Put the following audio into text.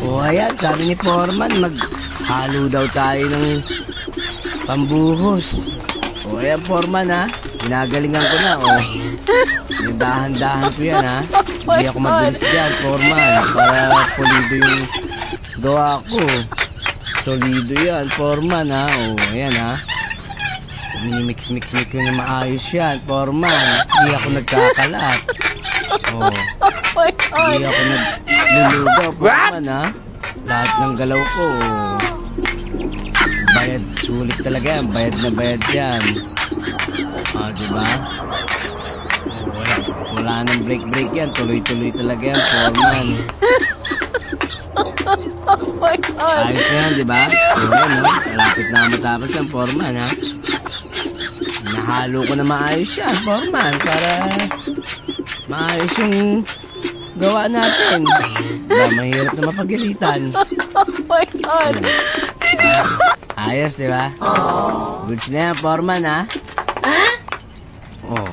O ayan, sabi ni Foreman, maghalo daw tayo ng pambuhos. O ayan, Foreman ha, ginagalingan ko na o. Dahan-dahan ko yan ha. Hindi ako mabilis dyan, Foreman, para pulido yung gawa ko. Solido yan, Foreman ha. O ayan ha. Minimix-mix ko na maayos yan, Foreman. Hindi ako nagkakalat. O. Hindi ako naglulugaw, Foreman ha. Lahat ng galaw ko. Bayad, sulit talaga yan. Bayad na bayad yan. Diba? Wala nang break yan. Tuloy-tuloy talaga yan, Foreman. Ayos na yan, diba? Ayan, no? Malapit na matapos yan, Foreman ha. Nahalo ko na maayos yan, Foreman. Para maayos yung gawa natin. Mahirap na mapagalitan. Ayos, diba? Goods na yan, Foreman ha. Oh.